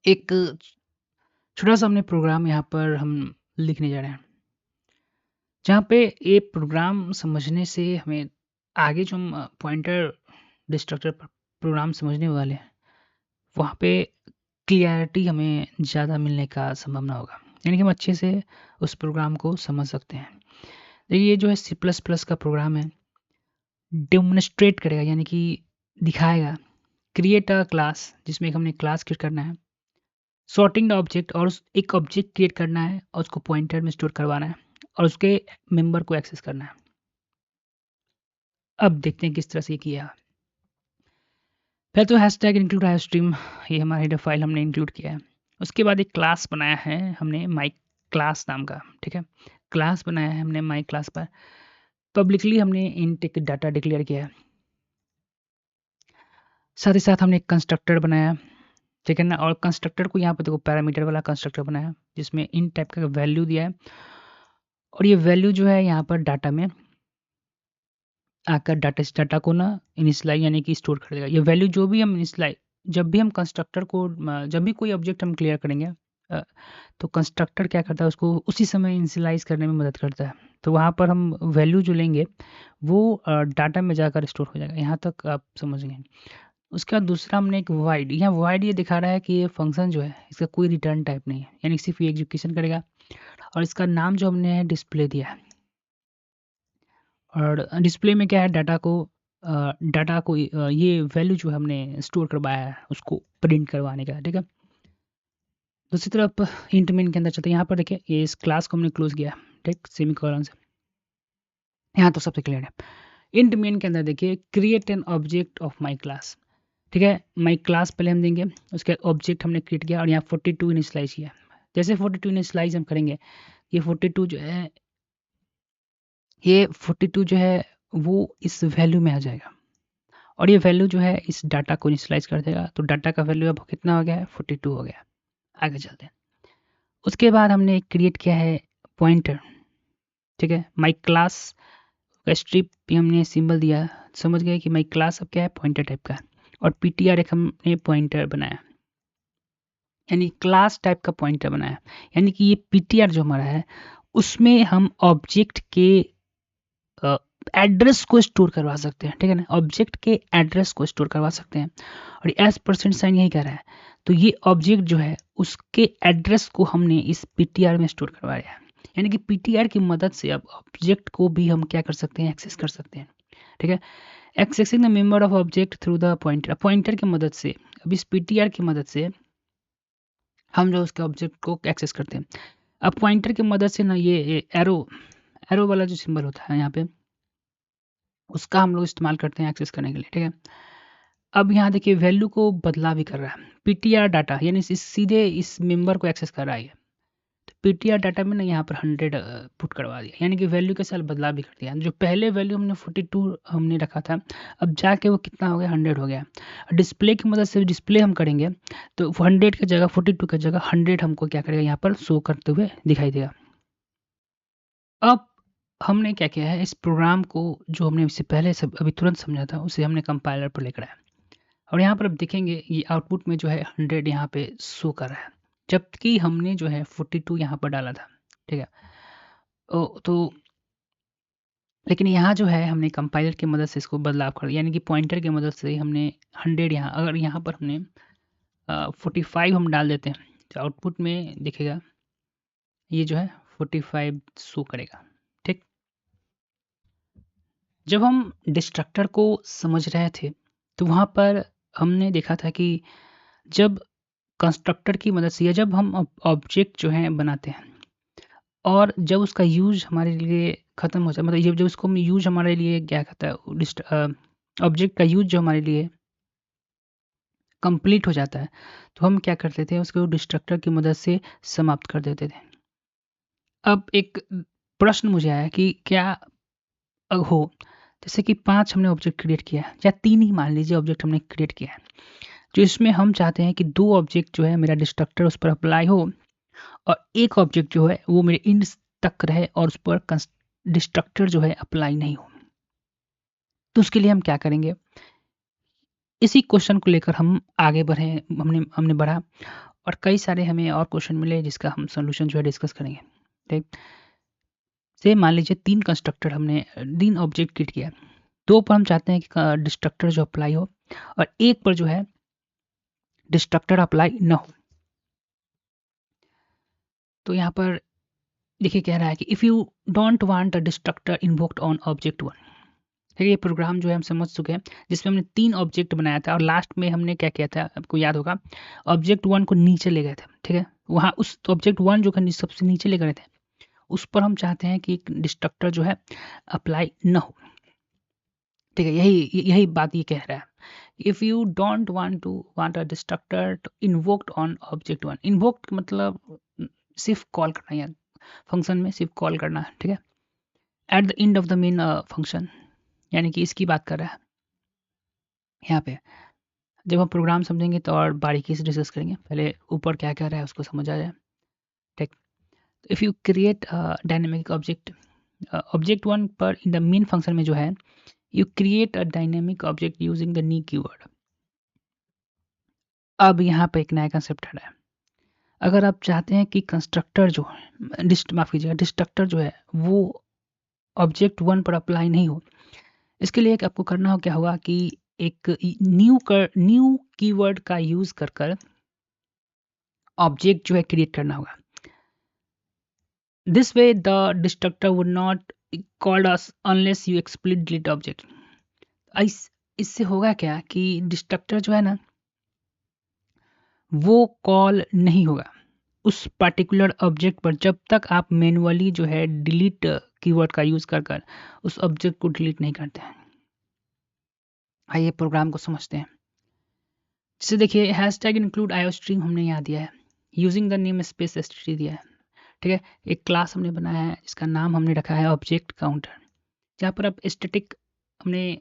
एक छोटा-सा हमने प्रोग्राम यहाँ पर हम लिखने जा रहे हैं, जहाँ पे ये प्रोग्राम समझने से हमें आगे जो हम पॉइंटर डिस्ट्रक्टर प्रोग्राम समझने वाले हैं, वहाँ पे क्लैरिटी हमें ज़्यादा मिलने का संभावना होगा। यानी कि हम अच्छे से उस प्रोग्राम को समझ सकते हैं। देखिए ये जो है सी प्लस प्लस का प्रोग्राम है, डेमोंस्ट्रेट करेगा यानी कि दिखाएगा, क्रिएट अ क्लास जिसमें एक हमने क्लास क्रिएट करना है, सॉर्टिंग द ऑब्जेक्ट और उस एक ऑब्जेक्ट क्रिएट करना है और उसको पॉइंटर में स्टोर करवाना है और उसके मेंबर को एक्सेस करना है। अब देखते हैं किस तरह से ये किया। पहले तो हैशटैग इंक्लूड हाइवस्ट्रीम, ये हमारा हेडर फाइल हमने इंक्लूड किया है। उसके बाद एक क्लास बनाया है हमने माई क्लास नाम का, ठीक है। क्लास बनाया है हमने माई क्लास पर। पब्लिकली हमने इंट एक डाटा डिक्लेयर किया है। साथ ही साथ हमने एक कंस्ट्रक्टर बनाया, ठीक है ना। और कंस्ट्रक्टर को यहाँ पे देखो पैरामीटर वाला कंस्ट्रक्टर बनाया जिसमें इन टाइप का वैल्यू दिया है और ये वैल्यू जो है यहाँ पर डाटा में आकर डाटा को ना इनिशियलाइज़ यानी कि स्टोर कर देगा। ये वैल्यू जो भी हम इनिशियलाइज़ जब भी हम कंस्ट्रक्टर को जब भी कोई ऑब्जेक्ट हम क्लियर करेंगे अ, तो कंस्ट्रक्टर क्या करता है उसको उसी समय इनिशियलाइज़ करने में मदद करता है। तो वहाँ पर हम वैल्यू जो लेंगे वो डाटा में जाकर स्टोर हो जाएगा। यहाँ तक आप समझ गए। उसके बाद दूसरा हमने एक वॉइड, यहाँ वॉइड ये दिखा रहा है कि ये फंक्शन जो है इसका कोई रिटर्न टाइप नहीं है, यानी सिर्फ ये एग्जीक्यूशन करेगा और इसका नाम जो हमने है डिस्प्ले दिया है। और डिस्प्ले में क्या है ये वैल्यू जो हमने स्टोर करवाया है उसको प्रिंट करवाने का, ठीक है। दूसरी तरफ इंट मेन के अंदर चलते हैं। यहाँ पर देखिए ये इस क्लास को हमने क्लोज किया, ठीक, सेमीकोलन से। यहाँ तो सबसे क्लियर है। इंट मेन के अंदर देखिए create an object of my class, ठीक है। माई क्लास पहले हम देंगे, उसके बाद ऑब्जेक्ट हमने क्रिएट किया और यहाँ 42 इनिशियलाइज किया। जैसे 42 इनिशियलाइज हम करेंगे, ये 42 जो है वो इस वैल्यू में आ जाएगा और ये वैल्यू जो है इस डाटा को इनिशियलाइज़ कर देगा। तो डाटा का वैल्यू अब कितना हो गया है 42 हो गया। आगे चलते हैं। उसके बाद हमने एक क्रिएट किया है पॉइंटर, ठीक है। माई क्लास का स्ट्रिप पे हमने सिंबल दिया, समझ गए कि माई क्लास अब क्या है पॉइंटर टाइप का। और पीटीआर एक हमने पॉइंटर बनाया, यानी क्लास टाइप का पॉइंटर बनाया। यानी कि ये पीटीआर जो हमारा है उसमें हम ऑब्जेक्ट के एड्रेस को स्टोर करवा सकते हैं, ठीक है ना। ऑब्जेक्ट के एड्रेस को स्टोर करवा सकते हैं और एस परसेंट साइन यही कह रहा है। तो ये ऑब्जेक्ट जो है उसके एड्रेस को हमने इस पीटीआर में स्टोर करवाया है। यानी कि पीटीआर की मदद से अब ऑब्जेक्ट को भी हम क्या कर सकते हैं, एक्सेस कर सकते हैं, ठीक है। Accessing the member of object through the pointer, pointer की मदद से, अब इस पीटीआर की मदद से हम जो उसके ऑब्जेक्ट को एक्सेस करते हैं। अब पॉइंटर की मदद से ना ये एरो एरो वाला जो सिंबल होता है यहाँ पे उसका हम लोग इस्तेमाल करते हैं एक्सेस करने के लिए, ठीक है। अब यहाँ देखिए वैल्यू को बदला भी कर रहा है। पीटीआर डाटा यानी सीधे इस मेंबर को एक्सेस कर रहा है। तो पीटीआर डाटा में ना यहाँ पर 100 पुट करवा दिया, यानी कि वैल्यू के साथ बदलाव भी कर दिया। जो पहले वैल्यू हमने 42 हमने रखा था, अब जाके वो कितना हो गया 100 हो गया। डिस्प्ले की मदद से डिस्प्ले हम करेंगे तो 100 की जगह 42 की जगह 100 हमको क्या करेगा यहाँ पर शो करते हुए दिखाई देगा। अब हमने क्या किया है, इस प्रोग्राम को जो हमने इससे पहले सब अभी तुरंत समझा था उसे हमने कंपाइलर पर लेकर आया और यहाँ पर अब देखेंगे ये आउटपुट में जो है 100 यहाँ पे शो कर रहा है, जबकि हमने जो है 42 यहाँ पर डाला था, ठीक है। तो लेकिन यहाँ जो है हमने कंपाइलर की मदद से इसको बदलाव कर दिया, यानी कि पॉइंटर की मदद से हमने 100 यहाँ, अगर यहाँ पर हमने 45 हम डाल देते हैं तो आउटपुट में दिखेगा ये जो है 45 शो करेगा, ठीक। जब हम डिस्ट्रक्टर को समझ रहे थे तो वहाँ पर हमने देखा था कि जब कंस्ट्रक्टर की मदद से या जब हम ऑब्जेक्ट जो है बनाते हैं और जब उसका यूज हमारे लिए ख़त्म हो जाए, मतलब ये जब उसको हम यूज हमारे लिए क्या कहता है ऑब्जेक्ट का यूज जो हमारे लिए कंप्लीट हो जाता है तो हम क्या करते थे उसको डिस्ट्रक्टर की मदद से समाप्त कर देते थे। अब एक प्रश्न मुझे आया कि क्या हो, जैसे कि 5 हमने ऑब्जेक्ट क्रिएट किया है या 3 ही मान लीजिए ऑब्जेक्ट हमने क्रिएट किया है, जो इसमें हम चाहते हैं कि 2 ऑब्जेक्ट जो है मेरा डिस्ट्रक्टर उस पर अप्लाई हो और एक ऑब्जेक्ट जो है वो मेरे इंड तक रहे और उस पर डिस्ट्रक्टर जो है अप्लाई नहीं हो। तो उसके लिए हम क्या करेंगे, इसी क्वेश्चन को लेकर हम आगे बढ़े, हमने बढ़ा और कई सारे हमें और क्वेश्चन मिले जिसका हम सोल्यूशन जो है डिस्कस करेंगे। ठीक, से मान लीजिए 3 कंस्ट्रक्टर हमने 3 ऑब्जेक्ट क्रिएट किया, 2 पर हम चाहते हैं कि डिस्ट्रक्टर जो अप्लाई हो और एक पर जो है डिस्ट्रक्टर अप्लाई न हो। तो यहाँ पर देखिए कह रहा है कि if you don't want a destructor invoked on object 1। ठीक है, ये प्रोग्राम जो है हम समझ चुके हैं जिसमें हमने 3 ऑब्जेक्ट बनाया था और लास्ट में हमने क्या किया था आपको याद होगा, ऑब्जेक्ट 1 को नीचे ले गए थे। ठीक है, वहाँ उस ऑब्जेक्ट 1 जो सबसे नीचे ले गए थे उस पर हम चाहते हैं कि एक डिस्ट्रक्टर जो है अप्लाई न हो। ठीक है, यही यही बात ये कह रहा है। If you don't want a destructor invoked on object 1। Invoked मतलब सिर्फ कॉल करना, यार फंक्शन में सिर्फ कॉल करना है। ठीक है, at the end of the main function, यानी कि इसकी बात कर रहा है यहाँ पे। जब हम प्रोग्राम समझेंगे तो और बारीकी से डिस्कस करेंगे, पहले ऊपर क्या कह रहा है उसको समझ आ जाए। ठीक, if you create dynamic object, object 1 पर इन द मेन फंक्शन में जो है you create a dynamic object using the knee keyword. अब यहाँ पे एक नया कंसेप्ट आ रहा है। अगर आप चाहते हैं कि कंस्ट्रक्टर जो है माफ कीजिएगा डिस्ट्रक्टर जो है वो ऑब्जेक्ट 1 पर अप्लाई नहीं हो, इसके लिए आपको करना हो क्या होगा कि एक न्यू कीवर्ड का यूज कर कर ऑब्जेक्ट जो है क्रिएट करना होगा। This way the destructor would not called us unless you explicit delete object. इससे होगा क्या कि डिस्ट्रक्टर जो है ना वो कॉल नहीं होगा उस पर्टिकुलर ऑब्जेक्ट पर जब तक आप मैनुअली जो है डिलीट कीवर्ड का यूज कर कर उस ऑब्जेक्ट को डिलीट नहीं करते हैं। आइए प्रोग्राम को समझते हैं। जैसे देखिए हैशटैग इंक्लूड आईओस्ट्रीम हमने यहाँ दिया है, using the name space STD दिया है। ठीक है, एक क्लास हमने बनाया है जिसका नाम हमने रखा है ऑब्जेक्ट काउंटर, जहाँ पर आप हमने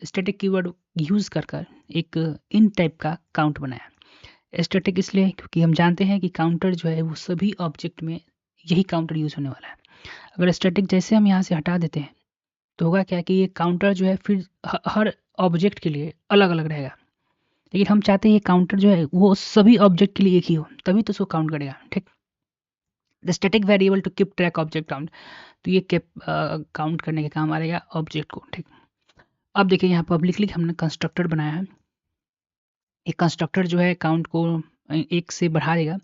स्टैटिक कीवर्ड यूज कर कर एक इन टाइप का काउंट बनाया। स्टैटिक इसलिए क्योंकि हम जानते हैं कि काउंटर जो है वो सभी ऑब्जेक्ट में यही काउंटर यूज होने वाला है। अगर स्टैटिक जैसे हम यहाँ से हटा देते हैं तो होगा क्या कि ये काउंटर जो है फिर हर ऑब्जेक्ट के लिए अलग अलग रहेगा, लेकिन हम चाहते हैं ये काउंटर जो है वो सभी ऑब्जेक्ट के लिए एक ही हो, तभी तो उसको काउंट करेगा। ठीक, the static variable to keep track object count, तो ये काउंट करने के काम आ रहेगा ऑब्जेक्ट को। ठीक, अब देखिए यहाँ पब्लिकली हमने कंस्ट्रक्टर बनाया है। एक कंस्ट्रक्टर जो है काउंट को 1 से बढ़ा देगा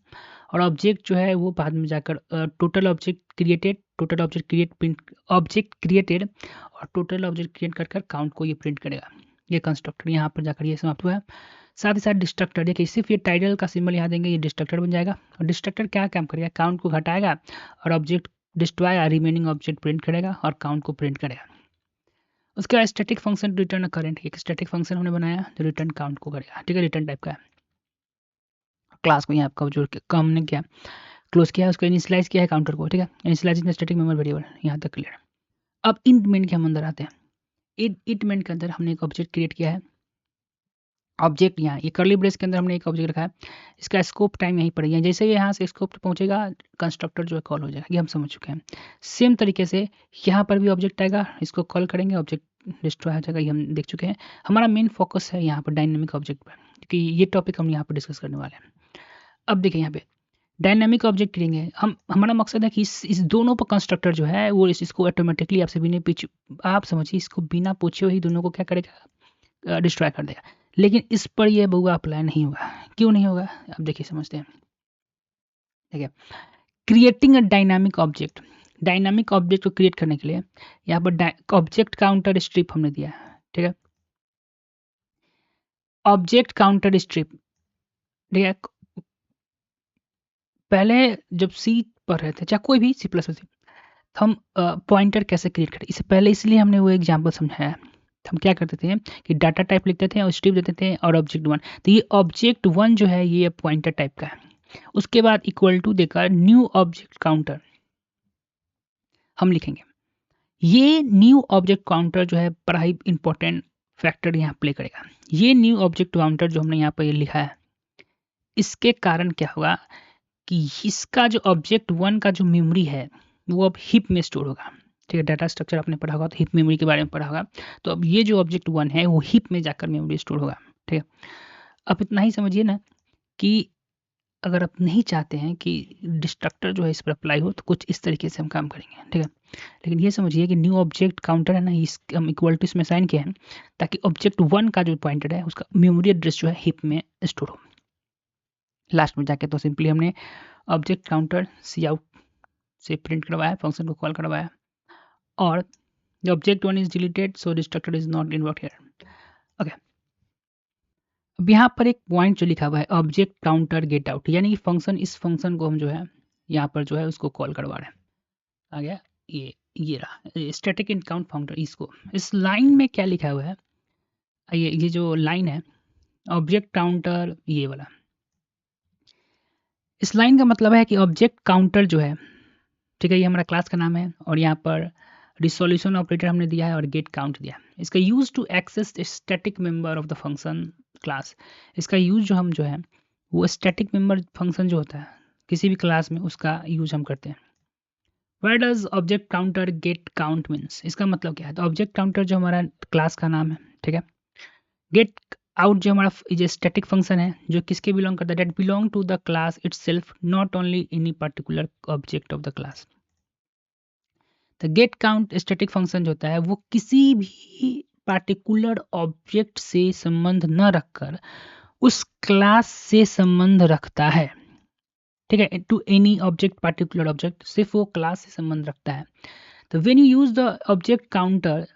और ऑब्जेक्ट जो है वो बाद में जाकर total object create print object created और टोटल ऑब्जेक्ट क्रिएट कर कर काउंट को ये प्रिंट करेगा। ये कंस्ट्रक्टर यहाँ पर जाकर ये समाप्त हुआ है। साथ ही साथ डिस्ट्रक्टर, देखिए सिर्फ ये टाइटल का सिंबल यहाँ देंगे, ये डिस्ट्रक्टर बन जाएगा। और डिस्ट्रक्टर क्या काम करेगा, काउंट को घटाएगा और object destroy remaining object print करेगा और काउंट को प्रिंट करेगा। उसके बाद स्टैटिक फंक्शन रिटर्न करंट, एक स्टैटिक फंक्शन हमने बनाया जो रिटर्न काउंट को करेगा। ठीक है, रिटर्न टाइप का है। क्लास को यहाँ पर जोड़ के हमने क्या क्लोज किया, उसको इनिशियलाइज किया है काउंटर को। ठीक है, इनिशियलाइजिंग स्टैटिक मेमोरी वेरिएबल, यहाँ तक क्लियर। अब इंट मेन के हम अंदर आते हैं। इंट मेन के अंदर हमने एक ऑब्जेक्ट क्रिएट किया है। ऑब्जेक्ट यहाँ ये करली ब्रेस के अंदर हमने एक ऑब्जेक्ट रखा है, इसका स्कोप टाइम यहीं पर है। जैसे ही यहाँ से स्कोप पहुंचेगा कंस्ट्रक्टर जो है कॉल हो जाएगा, ये हम समझ चुके हैं। सेम तरीके से यहाँ पर भी ऑब्जेक्ट आएगा, इसको कॉल करेंगे, ऑब्जेक्ट डिस्ट्रॉय हो जाएगा, ये हम देख चुके हैं। हमारा मेन फोकस है यहाँ पर डायनेमिक ऑब्जेक्ट पर, क्योंकि ये टॉपिक हम यहाँ पर डिस्कस करने वाले हैं। अब देखिए यहाँ पे डायनामिक ऑब्जेक्ट करेंगे हम, हमारा मकसद है कि इस दोनों पर कंस्ट्रक्टर जो है वो इसको ऑटोमेटिकली आपसे बिना पूछे, आप समझिए इसको बिना पूछे ही दोनों को क्या करेगा, डिस्ट्रॉय कर देगा। लेकिन इस पर यह बउआ अप्लाई नहीं होगा। क्यों नहीं होगा, अब देखिए समझते हैं। ठीक है, क्रिएटिंग अ डायनामिक ऑब्जेक्ट को क्रिएट करने के लिए यहाँ पर ऑब्जेक्ट काउंटर स्ट्रिप हमने दिया है। ठीक है, ऑब्जेक्ट काउंटर स्ट्रिप, ठीक है। पहले जब सी पर रहते चाहे कोई भी C++ हम पॉइंटर कैसे क्रिएट करें, इससे पहले इसलिए हमने वो एग्जाम्पल समझाया। हम क्या करते थे कि डाटा टाइप लिखते थे और स्ट्रिप देते थे और ऑब्जेक्ट 1, तो ये ऑब्जेक्ट 1 जो है ये पॉइंटर टाइप का है। उसके बाद इक्वल टू देकर न्यू ऑब्जेक्ट काउंटर हम लिखेंगे। ये न्यू ऑब्जेक्ट काउंटर जो है बड़ा ही इंपॉर्टेंट फैक्टर यहाँ प्ले करेगा। ये न्यू ऑब्जेक्ट काउंटर जो हमने यहाँ पर ये लिखा है, इसके कारण क्या होगा कि इसका जो ऑब्जेक्ट 1 का जो मेमोरी है वो अब हिप में स्टोर होगा। ठीक है, डाटा स्ट्रक्चर आपने पढ़ा होगा तो हिप मेमोरी के बारे में पढ़ा होगा। तो अब ये जो ऑब्जेक्ट 1 है वो हिप में जाकर मेमोरी स्टोर होगा। ठीक है, अब इतना ही समझिए ना कि अगर आप नहीं चाहते हैं कि डिस्ट्रक्टर जो है इस पर अप्लाई हो तो कुछ इस तरीके से हम काम करेंगे, ठीक है। लेकिन ये समझिए कि न्यू ऑब्जेक्ट काउंटर है ना, इस हम इक्वल टू इसमें साइन किया है ताकि ऑब्जेक्ट 1 का जो पॉइंटर है उसका मेमोरी एड्रेस जो है हिप में स्टोर हो। लास्ट में जाके तो सिंपली हमने ऑब्जेक्ट काउंटर सी आउट से प्रिंट करवाया, फंक्शन को कॉल करवाया, और the object 1 is deleted so destructor is not invoked here। Okay, अब यहाँ पर एक पॉइंट जो लिखा हुआ है ऑब्जेक्ट काउंटर गेट आउट, यानी कि फंक्शन, इस फंक्शन को हम जो है यहाँ पर जो है उसको कॉल करवा रहे हैं। आ गया ये रहा स्टैटिक इन काउंट फंक्शन। इसको इस लाइन में क्या लिखा हुआ है, ये जो लाइन है ऑब्जेक्ट काउंटर, ये वाला, इस लाइन का मतलब है कि ऑब्जेक्ट काउंटर जो है, ठीक है, ये हमारा क्लास का नाम है और यहाँ पर रिसोल्यूशन ऑपरेटर हमने दिया है और गेट काउंट दिया है। इसका use to access static member of the function class. इसका यूज जो हम जो है वो स्टैटिक मेंबर फंक्शन जो होता है किसी भी क्लास में उसका यूज हम करते हैं। Where does object counter get count means, इसका मतलब क्या है, तो ऑब्जेक्ट काउंटर जो हमारा क्लास का नाम है, ठीक है, गेट आउट जो हमारा ये स्टैटिक फंक्शन है जो किसके बिलोंग करता है, that belong to the class itself, not only any particular object of the class. तो गेट काउंट स्टैटिक फंक्शन जो होता है वो किसी भी पार्टिकुलर ऑब्जेक्ट से संबंध न रखकर उस क्लास से संबंध रखता है, ठीक है, to any object, particular object, सिर्फ वो क्लास से संबंध रखता है। तो when you use the object counter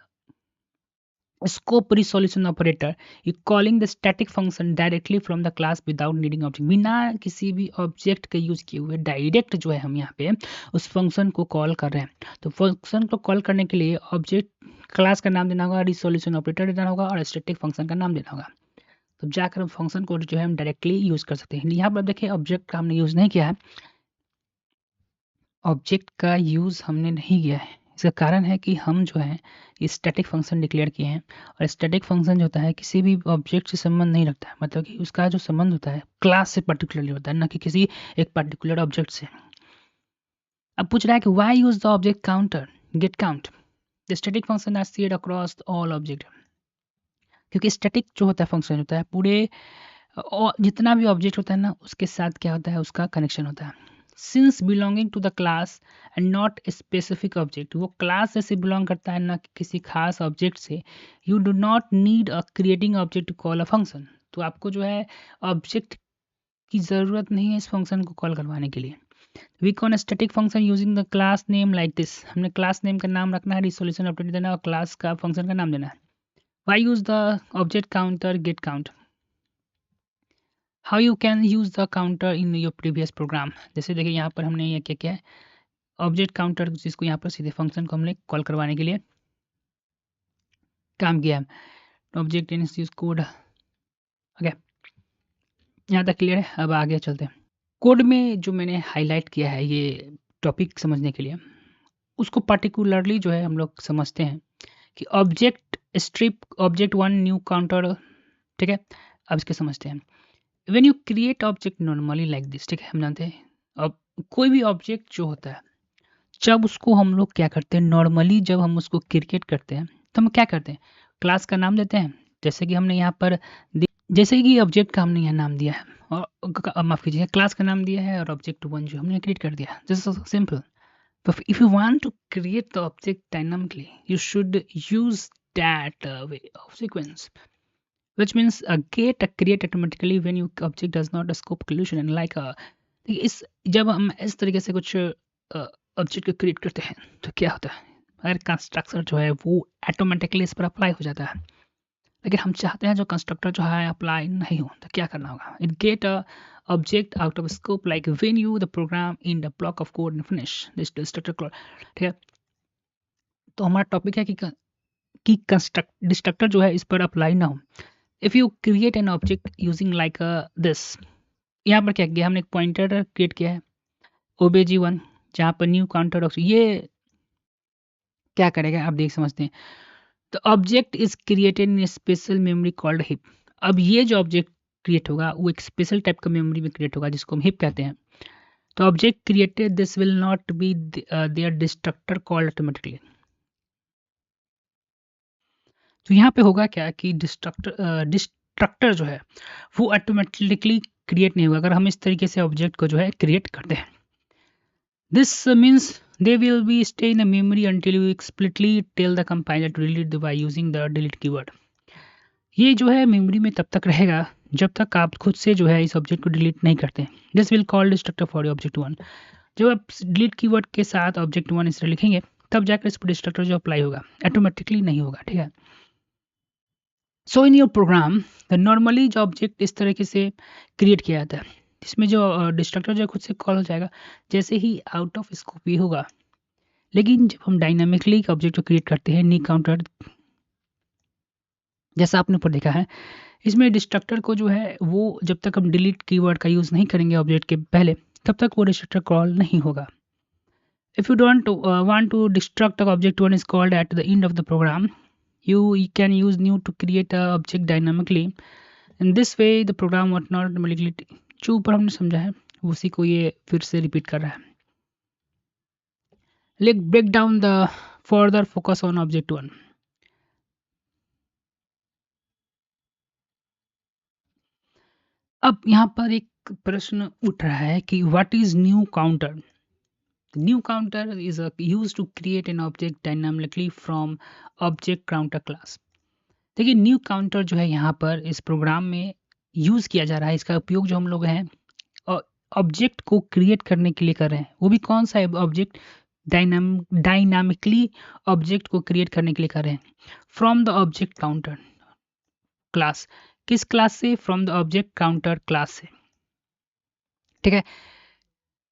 scope resolution operator, you calling the static function directly from the class without needing object, बिना किसी भी ऑब्जेक्ट का यूज किए हुए डायरेक्ट जो है हम यहाँ पे उस फंक्शन को कॉल कर रहे हैं। तो फंक्शन को कॉल करने के लिए ऑब्जेक्ट क्लास का नाम देना होगा, रिसोल्यूशन ऑपरेटर देना होगा और स्टैटिक फंक्शन का नाम देना होगा। तो जाकर हम फंक्शन को जो है हम डायरेक्टली यूज कर सकते हैं। यहाँ पर देखिए ऑब्जेक्ट का हमने यूज नहीं किया है, ऑब्जेक्ट का यूज हमने नहीं किया है। इसका कारण है कि हम जो है ये स्टैटिक फंक्शन डिक्लेयर किए हैं और स्टैटिक फंक्शन जो होता है किसी भी ऑब्जेक्ट से संबंध नहीं रखता है, मतलब कि उसका जो संबंध होता है क्लास से पर्टिकुलरली होता है, ना कि किसी एक पर्टिकुलर ऑब्जेक्ट से। अब पूछ रहा है कि why use the object counter get count, the static function are shared across all object, क्योंकि स्टैटिक जो होता है फंक्शन होता है पूरे और जितना भी ऑब्जेक्ट होता है ना उसके साथ क्या होता है उसका कनेक्शन होता है। Since belonging to the class and not specific object, वो क्लास से बिलोंग करता है ना कि किसी खास ऑब्जेक्ट से, you do not need a creating object to call a function, तो आपको जो है ऑब्जेक्ट की ज़रूरत नहीं है इस फंक्शन को कॉल करवाने के लिए। We can static function using the class name like this, हमने क्लास नेम का नाम रखना है, रिसोल्यूशन ऑपरेटर देना और क्लास का फंक्शन का नाम देना है। Why use the object counter get count, how you can use the counter in your previous program, जैसे देखिए यहाँ पर हमने ये क्या किया है ऑब्जेक्ट काउंटर जिसको यहाँ पर सीधे फंक्शन को हमने कॉल करवाने के लिए काम किया है। ऑब्जेक्ट इन कोड, ओके, यहाँ तक क्लियर है। अब आगे चलते हैं। कोड में जो मैंने हाईलाइट किया है ये टॉपिक समझने के लिए, उसको पर्टिकुलरली जो है हम लोग समझते हैं कि object strip object 1 new counter, ठीक है। अब इसके समझते हैं। When you create object normally like this, ठीक है, हम जानते हैं अब कोई भी ऑब्जेक्ट जो होता है जब उसको हम लोग क्या करते हैं नॉर्मली जब हम उसको क्रिएट करते हैं तो हम क्या करते हैं क्लास का नाम देते हैं, जैसे कि हमने यहाँ पर जैसे कि ऑब्जेक्ट का हमने यहाँ नाम दिया है और माफ कीजिए क्लास का नाम दिया है और ऑब्जेक्ट 1 जो हमने क्रिएट कर दिया, just simple. But if you want to create the object dynamically, you should use that way of sequence, which means get a create automatically when your object does not a scope collision and like a इस जब हम इस तरीके से कुछ object को create करते हैं तो क्या होता है अगर कंस्ट्रक्टर जो है वो ऑटोमेटिकली इस पर अप्लाई हो जाता है, लेकिन हम चाहते हैं जो कंस्ट्रक्टर जो है अप्लाई नहीं हो तो क्या करना होगा, it get a object out of scope like when you the program in the block of code and finish this destructor code, ठीक है। तो हमारा टॉपिक है कि डिस्ट्रक्टर जो है इस पर अप्लाई ना हो। If you create an object using like this, यहाँ पर क्या किया हमने एक पॉइंटर क्रिएट किया है obj1 जहाँ पर न्यू काउंटर, ये क्या करेगा आप देख समझते हैं। तो object is created in special memory called heap, अब ये जो ऑब्जेक्ट क्रिएट होगा वो एक स्पेशल टाइप का मेमोरी में क्रिएट होगा जिसको हम हिप कहते हैं। तो object created this will not be there destructor called automatically, तो यहाँ पे होगा क्या कि डिस्ट्रक्टर डिस्ट्रक्टर जो है वो ऑटोमेटिकली क्रिएट नहीं होगा अगर हम इस तरीके से ऑब्जेक्ट को जो है क्रिएट करते हैं। This means they will be stay in the memory until you explicitly tell the compiler to delete by using the delete keyword। ये जो है मेमोरी में तब तक रहेगा जब तक आप खुद से जो है इस ऑब्जेक्ट को डिलीट नहीं करते। This will call destructor for object one. जब आप डिलीट कीवर्ड के साथ ऑब्जेक्ट वन इस तरह लिखेंगे तब जाकर इस पर डिस्ट्रक्टर जो अप्लाई होगा, ऑटोमेटिकली नहीं होगा। ठीक है, so in your program the normally जो ऑब्जेक्ट इस तरीके से क्रिएट किया जाता है, इसमें जो डिस्ट्रक्टर जो खुद से कॉल हो जाएगा जैसे ही आउट ऑफ स्कोप ही होगा। लेकिन जब हम डायनामिकली ऑब्जेक्ट को क्रिएट करते हैं नी काउंटर, जैसा आपने ऊपर देखा है, इसमें डिस्ट्रक्टर को जो है वो जब तक हम डिलीट कीवर्ड का यूज़ नहीं करेंगे ऑब्जेक्ट के पहले तब तक वो डिस्ट्रक्टर कॉल नहीं होगा। If you don't want to destruct the object one is called at the end of the program, you can use new to create a object dynamically. In this way the program would not automatically, जो ऊपर हमने समझा है उसी को ये फिर से रिपीट कर रहा है। Let's break down the further focus on object one। अब यहाँ पर एक प्रश्न उठ रहा है कि what is new counter? New counter is used to create an object dynamically from object counter class। देखिए न्यू काउंटर जो है यहाँ पर इस प्रोग्राम में यूज़ किया जा रहा है। इसका उपयोग जो हम लोग हैं ऑब्जेक्ट को क्रिएट करने के लिए कर रहे हैं, वो भी कौन सा ऑब्जेक्ट, डायनामिकली ऑब्जेक्ट को क्रिएट करने के लिए कर रहे हैं from the object counter class. किस क्लास से? From the object counter class से। ठीक है,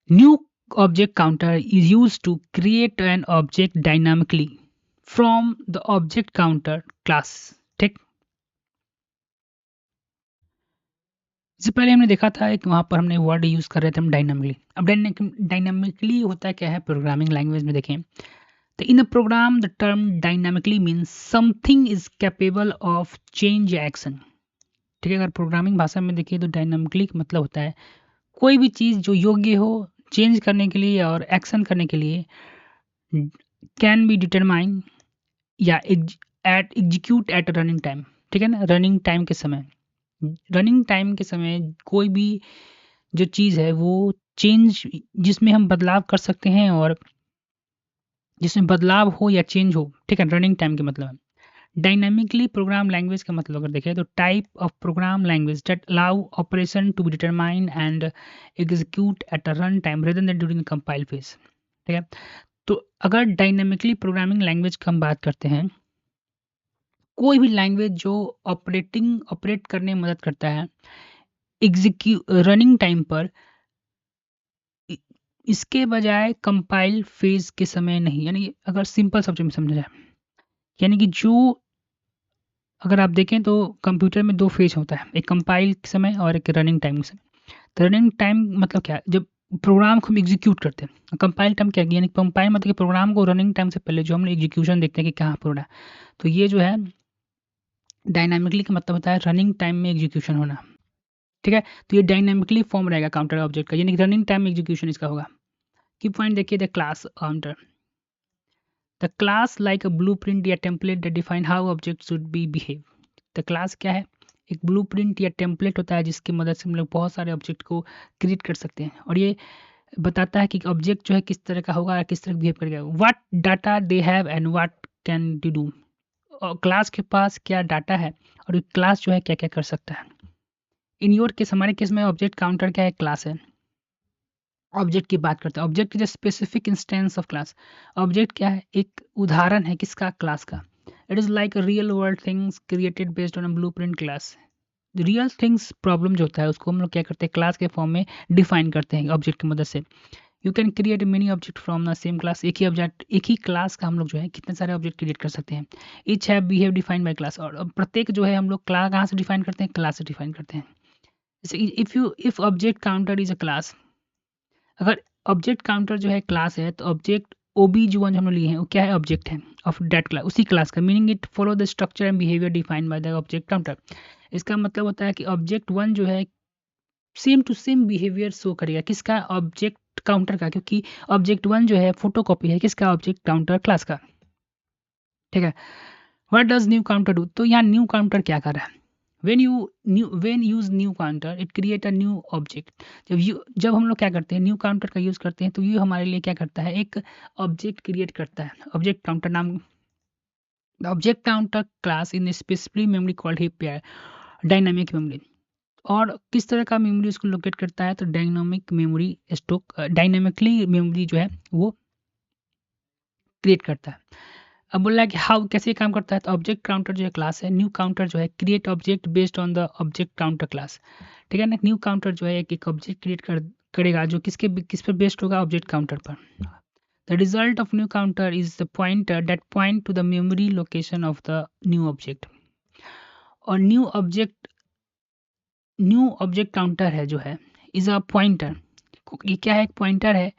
new object counter is used to create an object dynamically from the object counter class। ठीक, इससे पहले हमने देखा था कि वहां पर हमने वर्ड यूज कर रहे थे हम डायनामिकली। अब डायनामिकली होता क्या है प्रोग्रामिंग लैंग्वेज में देखें तो in a program the term dynamically means something is capable of change action. ठीक है, अगर प्रोग्रामिंग भाषा में देखिए तो डायनामिकली का मतलब होता है कोई भी चीज़ जो योग्य हो चेंज करने के लिए और एक्शन करने के लिए, कैन बी डिटरमाइन या एग्जीक्यूट एट रनिंग टाइम। ठीक है ना, रनिंग टाइम के समय, रनिंग टाइम के समय कोई भी जो चीज़ है वो चेंज, जिसमें हम बदलाव कर सकते हैं और जिसमें बदलाव हो या चेंज हो। ठीक है, रनिंग टाइम के मतलब है। डायनामिकली प्रोग्राम लैंग्वेज का मतलब अगर देखें तो type of program language that allow operation to be determine and execute at a run time rather than during compile phase. ठीक है, तो अगर डायनामिकली प्रोग्रामिंग लैंग्वेज की हम बात करते हैं, कोई भी लैंग्वेज जो ऑपरेट करने में मदद करता है रनिंग टाइम पर, इसके बजाय कंपाइल फेज के समय नहीं। यानी अगर सिंपल शब्द में समझा जाए, यानी कि जो अगर आप देखें तो कंप्यूटर में दो फेज होता है, एक कंपाइल के समय और एक रनिंग टाइम के समय। तो रनिंग टाइम मतलब क्या है, जब प्रोग्राम को हम एग्जीक्यूट करते हैं। कंपाइल टाइम क्या है, यानी कंपाइल मतलब कि प्रोग्राम को रनिंग टाइम से पहले जो हम एग्जीक्यूशन देखते हैं कि कहाँ पर हो रहा है। तो ये जो है डायनामिकली का मतलब होता है रनिंग टाइम में एग्जीक्यूशन होना। ठीक है, तो ये डायनामिकली फॉर्म रहेगा काउंटर ऑब्जेक्ट का, यानी कि रनिंग टाइम एग्जीक्यूशन इसका होगा। की पॉइंट देखिए, the class counter, the class like a blueprint या template that define how object should be behave. The class क्या है, एक ब्लूप्रिंट या टेम्पलेट होता है जिसकी मदद से हम लोग बहुत सारे ऑब्जेक्ट को क्रिएट कर सकते हैं और ये बताता है कि ऑब्जेक्ट जो है किस तरह का होगा, किस तरह बिहेव करेगा, what data they have and what can they do. Class के पास क्या डाटा है और क्लास जो है क्या क्या कर सकता है। इन योर केस, हमारे केस में ऑब्जेक्ट काउंटर क्या है, क्लास है। ऑब्जेक्ट की बात करते हैं, object is a specific instance of class. Object क्या है, एक उदाहरण है किसका, क्लास का। It is like real world things created based on a blueprint class. Real things problem जो होता है उसको हम लोग क्या करते हैं, क्लास के फॉर्म में डिफाइन करते हैं ऑब्जेक्ट की मदद से। You can create many object from the same class. एक ही ऑब्जेक्ट, एक ही क्लास का हम लोग जो है कितने सारे ऑब्जेक्ट क्रिएट कर सकते हैं। Each have behave defined by class. और प्रत्येक जो है हम लोग क्लास कहाँ से डिफाइन करते हैं, क्लास से डिफाइन करते हैं। If object counter is a class, अगर ऑब्जेक्ट काउंटर जो है क्लास है तो ऑब्जेक्ट ओबी जो वन हम लोग लिए हैं वो क्या है, ऑब्जेक्ट है ऑफ दैट क्लास, उसी क्लास का। Meaning it follow the structure and behaviour defined by the object counter. इसका मतलब होता है कि ऑब्जेक्ट वन जो है same to same behaviour show करेगा किसका, ऑब्जेक्ट काउंटर का, क्योंकि ऑब्जेक्ट वन जो है फोटोकॉपी है किसका, ऑब्जेक्ट काउंटर क्लास का। ठीक है, what does new counter do, तो यहाँ न्यू काउंटर क्या कर रहा है, when use new counter it create a new object। जब हम लोग क्या करते हैं, न्यू काउंटर का यूज करते हैं, तो ये हमारे लिए क्या करता है, एक ऑब्जेक्ट क्रिएट करता है। ऑब्जेक्ट काउंटर नाम, object counter class in specific memory called hip या डायनामिक मेमोरी। और किस तरह का मेमोरी उसको लोकेट करता है, तो dynamic memory stock, dynamically memory जो है वो क्रिएट करता है। अब बोल रहा है कि हाउ, कैसे काम करता है, तो ऑब्जेक्ट काउंटर जो है क्लास है, न्यू काउंटर जो है create object based on the object counter class. ठीक है ना, न्यू काउंटर जो है एक ऑब्जेक्ट क्रिएट करेगा जो किस पर बेस्ड होगा, ऑब्जेक्ट काउंटर पर। The result of new counter is the pointer that point two the memory location of the new object. और न्यू ऑब्जेक्ट काउंटर है जो है इज अ पॉइंटर। ये क्या है, एक पॉइंटर है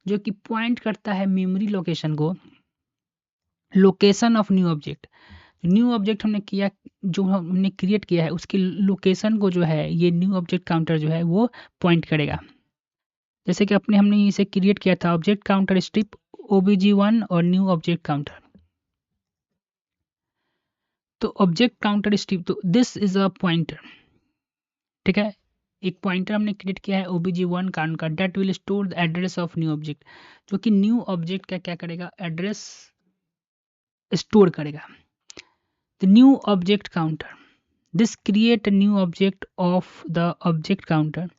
जो कि पॉइंट करता है मेमोरी लोकेशन को, location of new object. New object हमने किया, जो हमने क्रिएट किया है उसकी लोकेशन को जो है ये न्यू ऑब्जेक्ट काउंटर जो है वो पॉइंट करेगा। जैसे कि हमने इसे क्रिएट किया था ऑब्जेक्ट काउंटर स्ट्रिप obg1 और न्यू ऑब्जेक्ट काउंटर। तो ऑब्जेक्ट काउंटर स्ट्रिप, तो दिस इज अ पॉइंटर। ठीक है, एक पॉइंटर हमने क्रिएट किया है obg1 काउंट का, that will store the address of new object, जो कि न्यू ऑब्जेक्ट का क्या करेगा, एड्रेस स्टोर करेगा। The new object counter, this create new object of the object counter.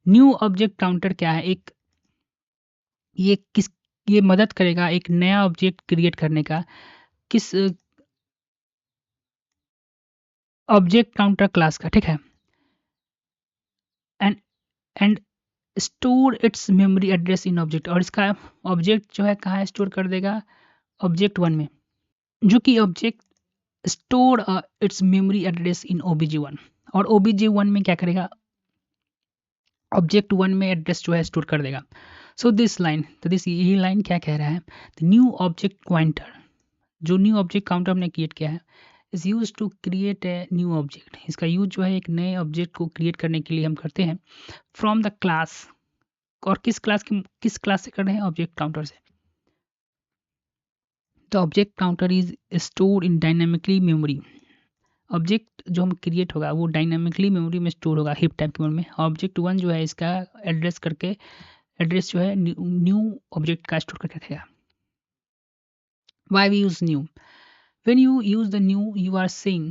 New object counter क्या है, एक ये मदद करेगा एक नया ऑब्जेक्ट क्रिएट करने का, किस ऑब्जेक्ट काउंटर क्लास का। ठीक है, and store it's memory address in object, और इसका ऑब्जेक्ट जो है कहाँ स्टोर कर देगा, ऑब्जेक्ट 1 में, जो कि object store it's memory address in obg1। और obg1 में क्या करेगा, ऑब्जेक्ट 1 में एड्रेस जो है स्टोर कर देगा। सो दिस लाइन, तो ये लाइन क्या कह रहा है, न्यू ऑब्जेक्ट काउंटर, जो न्यू ऑब्जेक्ट काउंटर हमने क्रिएट किया है, is use to create a new object. इसका यूज जो है एक नए ऑब्जेक्ट को क्रिएट करने के लिए हम करते हैं फ्रॉम द क्लास। और किस क्लास से कर रहे हैं, ऑब्जेक्ट काउंटर से। The object counter is store in dynamically memory. Object जो हम क्रिएट होगा वो डायनामिकली मेमोरी में स्टोर होगा हिप टाइप के मोड में। ऑब्जेक्ट 1 जो है इसका एड्रेस जो है न्यू ऑब्जेक्ट का स्टोर करके रखेगा। Why we use new? When you use the new, you are saying,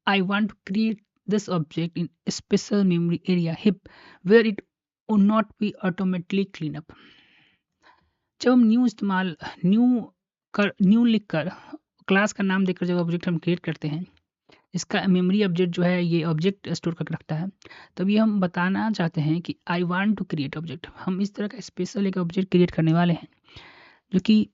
I want to create this object in a special memory area heap where it will not be automatically clean up। जब हम new लिखकर class का नाम देकर जब object हम create करते हैं, इसका मेमोरी ऑब्जेक्ट जो है ये ऑब्जेक्ट स्टोर करके रखता है, तभी हम बताना चाहते हैं कि I want to create object. हम इस तरह का स्पेशल एक ऑब्जेक्ट क्रिएट करने वाले हैं जो कि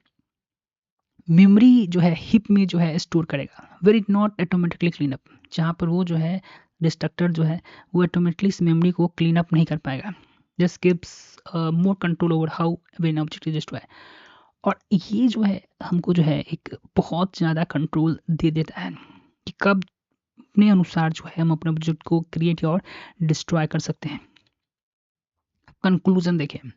मेमोरी जो है हिप में जो है स्टोर करेगा, where it not automatically clean up, जहाँ पर वो जो है डिस्ट्रक्टर जो है वो ऑटोमेटिकली इस मेमोरी को क्लीन अप नहीं कर पाएगा। Just gives more control over how when object is destroy. और ये जो है हमको जो है एक बहुत ज़्यादा कंट्रोल दे देता है कि कब अपने अनुसार जो है हम अपने ऑब्जेक्ट को क्रिएट और डिस्ट्रॉय कर सकते हैं। कंक्लूजन देखिए,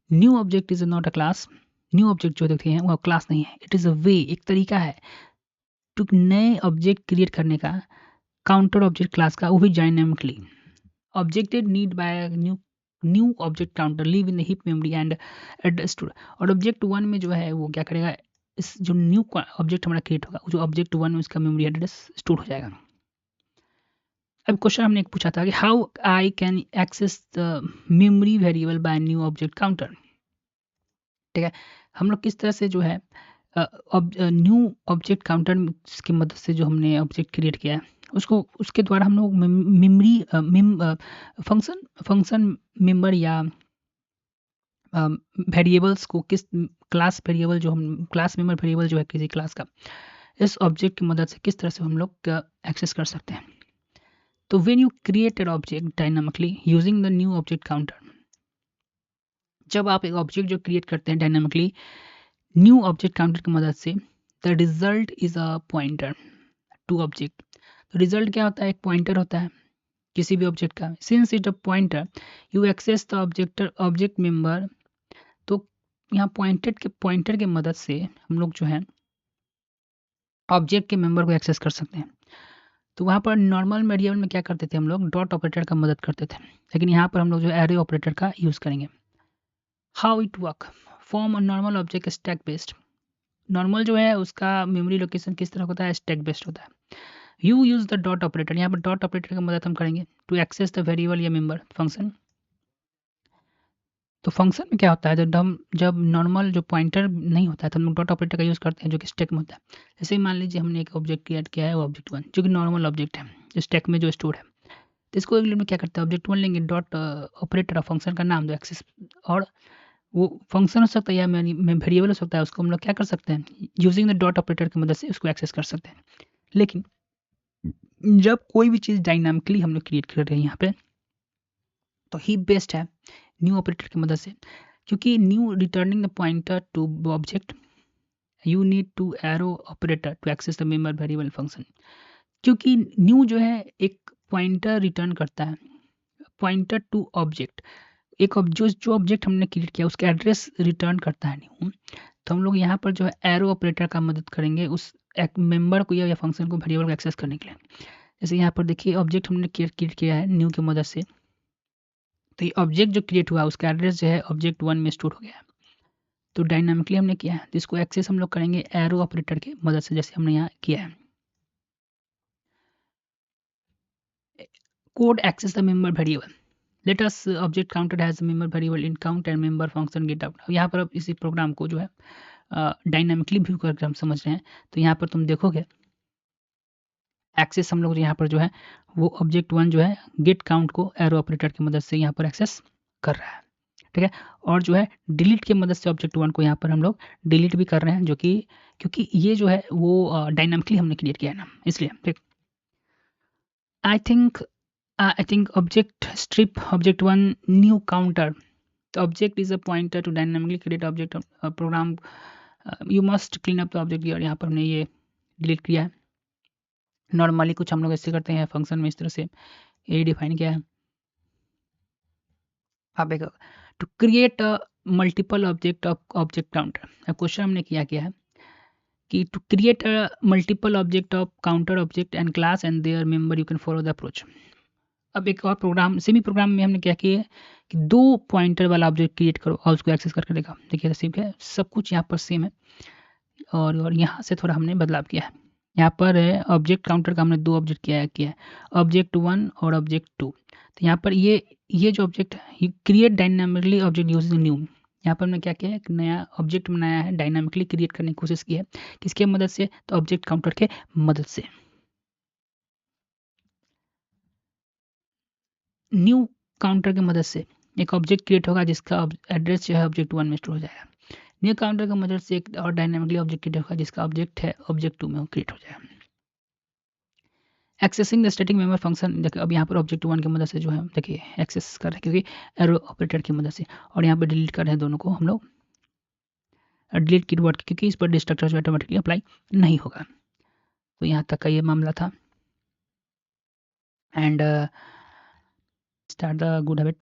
new object is not a class. New object जो देखते हैं वो क्लास नहीं है, इट इज़ अ वे, एक तरीका है टू नए ऑब्जेक्ट क्रिएट करने का, काउंटर ऑब्जेक्ट क्लास का, वो भी dynamically. Objected need bye new object counter live in the hip memory and adjust. और ऑब्जेक्ट 1 में जो है वो क्या करेगा, इस जो न्यू ऑब्जेक्ट हमारा क्रिएट होगा, जो ऑब्जेक्ट 1 में उसका मेमोरी एड्रेस स्टोर हो जाएगा। अब क्वेश्चन हमने एक पूछा था कि how I can access the memory variable by new object counter. ठीक है, हम लोग किस तरह से जो है न्यू ऑब्जेक्ट काउंटर की मदद से जो हमने ऑब्जेक्ट क्रिएट किया है उसके द्वारा हम लोग मेमोरी फंक्शन मेंबर या वेरिएबल्स को, किस क्लास वेरिएबल जो हम क्लास मेंबर वेरिएबल जो है किसी क्लास का, इस ऑब्जेक्ट की मदद से किस तरह से हम लोग एक्सेस कर सकते हैं। तो when you create an object dynamically using the new object counter, जब आप एक ऑब्जेक्ट जो क्रिएट करते हैं डायनामिकली न्यू ऑब्जेक्ट काउंटर की मदद से, the result is a pointer to object. तो रिजल्ट क्या होता है, एक पॉइंटर होता है किसी भी ऑब्जेक्ट का। Since it a pointer you access the object member. तो यहाँ पॉइंटर के मदद से हम लोग जो है ऑब्जेक्ट के मेंबर को एक्सेस कर सकते हैं। तो वहाँ पर नॉर्मल वेरिएबल में क्या करते थे हम लोग, डॉट ऑपरेटर का मदद करते थे, लेकिन यहाँ पर हम लोग जो एरे ऑपरेटर का यूज़ करेंगे। How it work, form a normal object stack based. Normal जो है उसका मेमोरी लोकेशन किस तरह होता है, स्टैक बेस्ड होता है। You use the dot operator, यहाँ पर डॉट ऑपरेटर की मदद हम करेंगे टू एक्सेस द वेरिएबल या मेंबर फंक्शन। तो फंक्शन में क्या होता है, जब नॉर्मल जो पॉइंटर नहीं होता है तो हम लोग डॉट ऑपरेटर का यूज़ करते हैं जो कि स्टैक में होता है। जैसे मान लीजिए हमने एक ऑब्जेक्ट क्रिएट किया है, वो ऑब्जेक्ट वन जो कि नॉर्मल ऑब्जेक्ट है जो स्टैक में जो स्टोर है। तो इसको अगले में क्या करते हैं, ऑब्जेक्ट वन लेंगे, डॉट ऑपरेटर और फंक्शन का नाम दो एक्सेस, और वो फंक्शन हो सकता है या वेरिएबल हो सकता है, उसको हम लोग क्या कर सकते हैं, यूजिंग द डॉट ऑपरेटर की मदद से उसको एक्सेस कर सकते हैं। लेकिन जब कोई भी चीज़ डायनामिकली हम लोग क्रिएट कर रहे हैं यहाँ पे, तो ही बेस्ट है न्यू ऑपरेटर की मदद से, क्योंकि new returning the pointer to object, you need to arrow operator to access the member variable function. क्योंकि न्यू जो है एक पॉइंटर रिटर्न करता है, पॉइंटर टू ऑब्जेक्ट, एक जो ऑब्जेक्ट हमने क्रिएट किया उसका एड्रेस रिटर्न करता है न्यू। तो हम लोग यहाँ पर जो है एरो ऑपरेटर का मदद करेंगे उस एक मेंबर को या फंक्शन को, वेरिएबल को एक्सेस करने के लिए। जैसे यहाँ पर देखिए ऑब्जेक्ट हमने क्रिएट किया है न्यू की मदद से, तो ये ऑब्जेक्ट जो क्रिएट हुआ उसका एड्रेस जो है ऑब्जेक्ट वन में स्टोर हो गया है। तो डायनामिकली हमने किया है, तो इसको एक्सेस हम लोग करेंगे एरो ऑपरेटर की मदद से, जैसे हमने यहाँ किया है। Code access the member variable, let us object counter has member variable in count and member function get out. यहाँ पर अब इसी प्रोग्राम को जो है डायनामिकली व्यू करके हम समझ रहे हैं। तो यहाँ पर तुम देखोगे एक्सेस हम लोग यहाँ पर जो है वो ऑब्जेक्ट वन जो है गेट काउंट को एरो ऑपरेटर की मदद से यहाँ पर एक्सेस कर रहा है, ठीक है। और जो है डिलीट की मदद से ऑब्जेक्ट वन को यहाँ पर हम लोग डिलीट भी कर रहे हैं, जो कि क्योंकि ये जो है वो डायनामिकली हमने क्रिएट किया है ना, इसलिए ठीक। I think object strip object one new counter, the object is a pointer to dynamically create object program, you must clean up the object। और यहाँ पर हमने ये डिलीट किया है। नॉर्मली कुछ हम लोग ऐसे करते हैं फंक्शन में, इस तरह से ये डिफाइन किया है। आप एक to create multiple object of object counter, question हमने किया है कि to create multiple object of counter object and class and their member you can follow the approach. अब एक और प्रोग्राम, सेमी प्रोग्राम में हमने क्या किया है कि दो पॉइंटर वाला ऑब्जेक्ट क्रिएट करो और उसको एक्सेस करके देखा। देखिए रिसीव है, सब कुछ यहाँ पर सेम है, और यहाँ से थोड़ा हमने बदलाव किया है। यहाँ पर ऑब्जेक्ट काउंटर का हमने दो ऑब्जेक्ट किया है, ऑब्जेक्ट वन और ऑब्जेक्ट टू। तो यहाँ पर ये जो ऑब्जेक्ट है ये create dynamically object using new. यहाँ पर हमने क्या किया है, एक नया ऑब्जेक्ट बनाया है, डायनामिकली क्रिएट करने की कोशिश की है, किसके मदद से, तो ऑब्जेक्ट काउंटर के मदद से। न्यू काउंटर की मदद से एक ऑब्जेक्ट क्रिएट होगा जिसका एड्रेस जो है ऑब्जेक्ट वन में स्टोर हो जाएगा। न्यू काउंटर की मदद से एक और डायनामिकली ऑब्जेक्ट क्रिएट होगा जिसका ऑब्जेक्ट है ऑब्जेक्ट टू में वो क्रिएट हो जाएगा। Accessing the static member function, देखिए अब यहाँ पर ऑब्जेक्ट वन की मदद से जो है देखिए एक्सेस कर रहे हैं क्योंकि एरो ऑपरेटर की मदद से, और यहाँ पर डिलीट कर रहे हैं दोनों को हम लोग, डिलीट कीवर्ड क्योंकि इस पर डिस्ट्रक्टर जो ऑटोमेटिकली अप्लाई नहीं होगा। तो यहाँ तक का ये मामला था। And start the good habit.